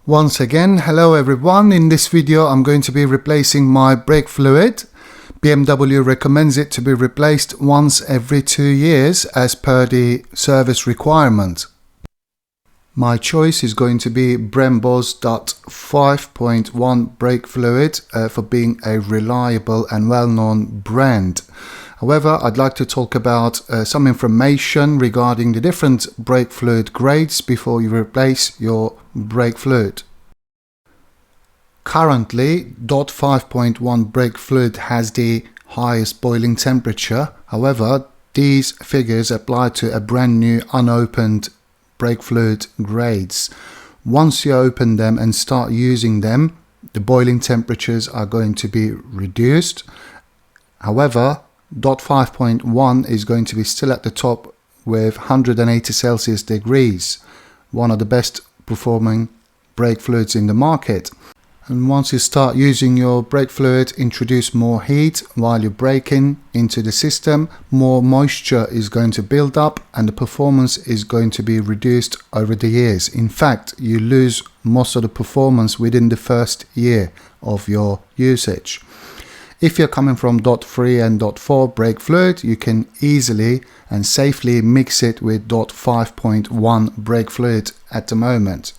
Once again, hello everyone. In this video I'm going to be replacing my brake fluid. BMW recommends it to be replaced once every 2 years as per the service requirement. My choice is going to be Brembo's .5.1 brake fluid for being a reliable and well-known brand. However, I'd like to talk about some information regarding the different brake fluid grades before you replace your brake fluid. Currently, .5.1 brake fluid has the highest boiling temperature. However, these figures apply to a brand new unopened brake fluid grades. Once you open them and start using them, the boiling temperatures are going to be reduced. However, .5.1 is going to be still at the top with 180 Celsius degrees, one of the best performing brake fluids in the market. And once you start using your brake fluid, introduce more heat while you're braking into the system, more moisture is going to build up and the performance is going to be reduced over the years. In fact, you lose most of the performance within the first year of your usage. If you're coming from .3 and .4 brake fluid, you can easily and safely mix it with .5.1 brake fluid at the moment.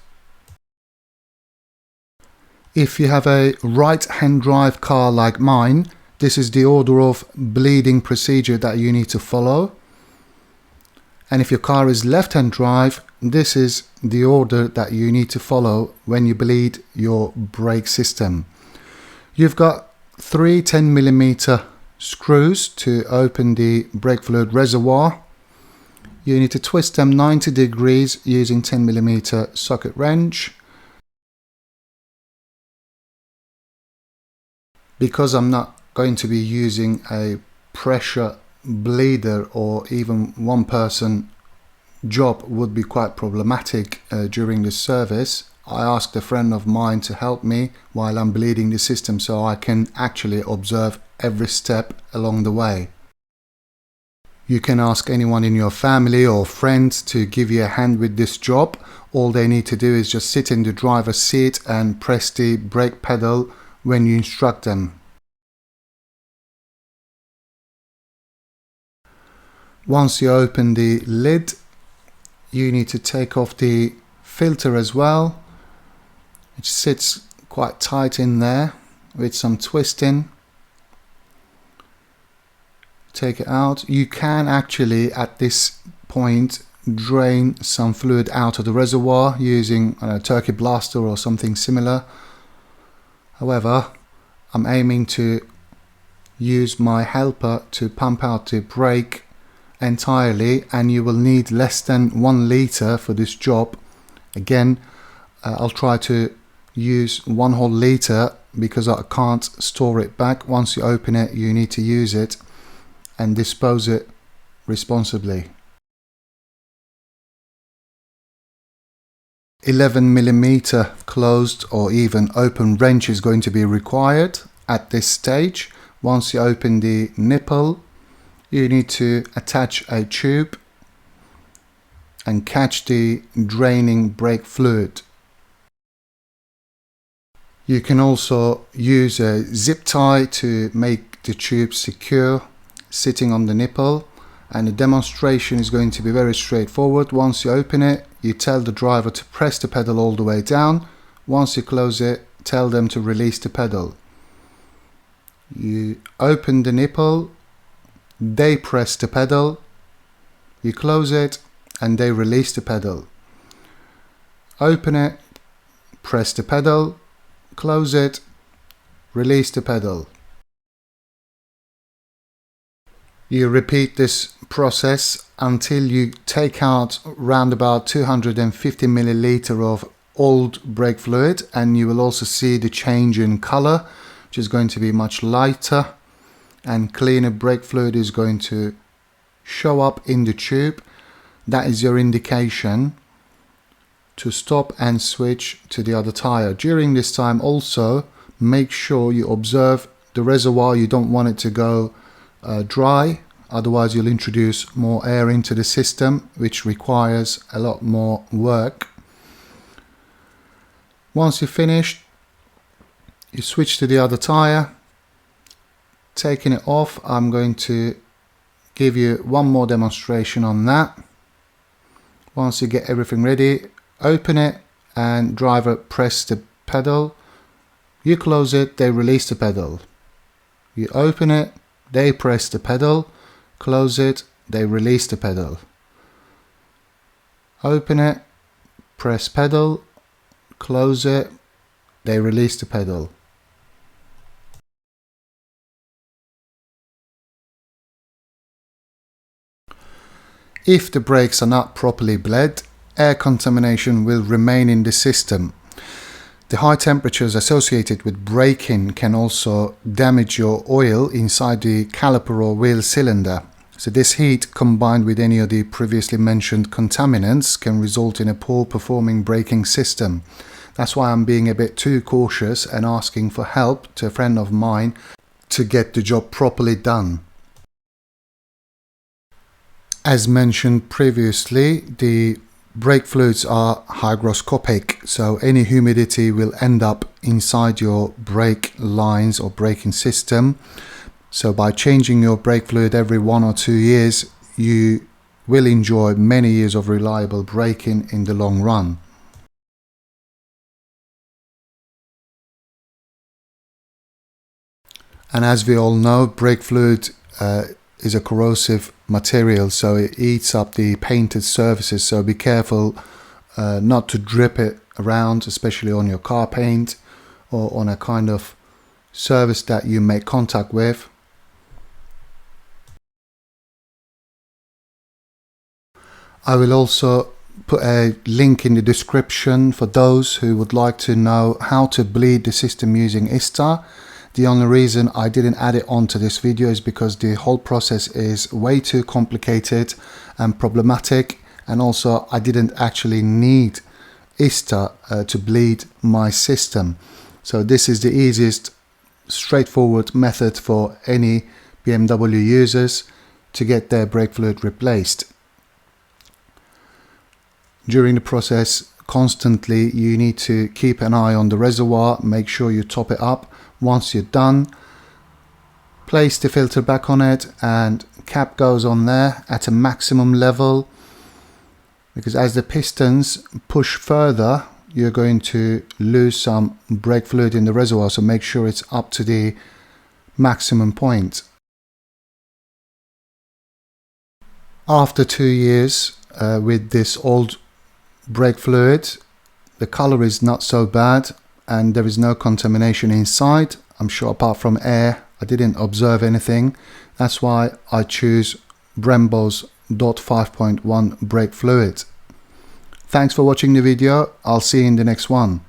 If you have a right-hand drive car like mine, this is the order of bleeding procedure that you need to follow. And if your car is left-hand drive, this is the order that you need to follow when you bleed your brake system. You've got 3 10mm screws to open the brake fluid reservoir. You need to twist them 90 degrees using 10mm socket wrench. Because I'm not going to be using a pressure bleeder, or even one person job would be quite problematic during this service, I asked a friend of mine to help me while I'm bleeding the system so I can actually observe every step along the way. You can ask anyone in your family or friends to give you a hand with this job. All they need to do is just sit in the driver's seat and press the brake pedal when you instruct them. Once you open the lid, you need to take off the filter as well. It sits quite tight in there with some twisting. Take it out. You can actually at this point drain some fluid out of the reservoir using a turkey blaster or something similar. However, I'm aiming to use my helper to pump out the brake entirely, and you will need less than 1 liter for this job. Again, I'll try to use 1 whole liter because I can't store it back. Once you open it, you need to use it and dispose it responsibly. 11mm closed or even open wrench is going to be required at this stage. Once you open the nipple, you need to attach a tube and catch the draining brake fluid. You can also use a zip tie to make the tube secure sitting on the nipple, and the demonstration is going to be very straightforward. Once you open it, you tell the driver to press the pedal all the way down. Once you close it, tell them to release the pedal. You open the nipple, they press the pedal, you close it, and they release the pedal. Open it, press the pedal, close it, release the pedal. You repeat this process until you take out around about 250 milliliter of old brake fluid, and you will also see the change in color, which is going to be much lighter, and cleaner brake fluid is going to show up in the tube. That is your indication to stop and switch to the other tire. During this time also make sure you observe the reservoir. You don't want it to go dry, otherwise you'll introduce more air into the system, which requires a lot more work. Once you're finished, you switch to the other tire. Taking it off, I'm going to give you one more demonstration on that. Once you get everything ready, open it and driver press the pedal. You close it, they release the pedal. You open it, they press the pedal. Close it, they release the pedal. Open it, press pedal, close it, they release the pedal. If the brakes are not properly bled, air contamination will remain in the system. The high temperatures associated with braking can also damage your oil inside the caliper or wheel cylinder. So this heat, combined with any of the previously mentioned contaminants, can result in a poor performing braking system. That's why I'm being a bit too cautious and asking for help to a friend of mine to get the job properly done. As mentioned previously, the brake fluids are hygroscopic, so any humidity will end up inside your brake lines or braking system. So by changing your brake fluid every 1 or 2 years, you will enjoy many years of reliable braking in the long run. And as we all know, brake fluid is a corrosive material, so it eats up the painted surfaces, so be careful not to drip it around, especially on your car paint or on a kind of surface that you make contact with. I will also put a link in the description for those who would like to know how to bleed the system using ISTA. The only reason I didn't add it onto this video is because the whole process is way too complicated and problematic, and also I didn't actually need ISTA to bleed my system. So this is the easiest, straightforward method for any BMW users to get their brake fluid replaced. During the process, constantly you need to keep an eye on the reservoir, make sure you top it up. Once you're done, place the filter back on it and cap goes on there at a maximum level, because as the pistons push further, you're going to lose some brake fluid in the reservoir, so make sure it's up to the maximum point. After 2 years with this old brake fluid, the color is not so bad and there is no contamination inside. I'm sure apart from air, I didn't observe anything. That's why I choose Brembo's DOT 5.1 brake fluid. Thanks for watching the video. I'll see you in the next one.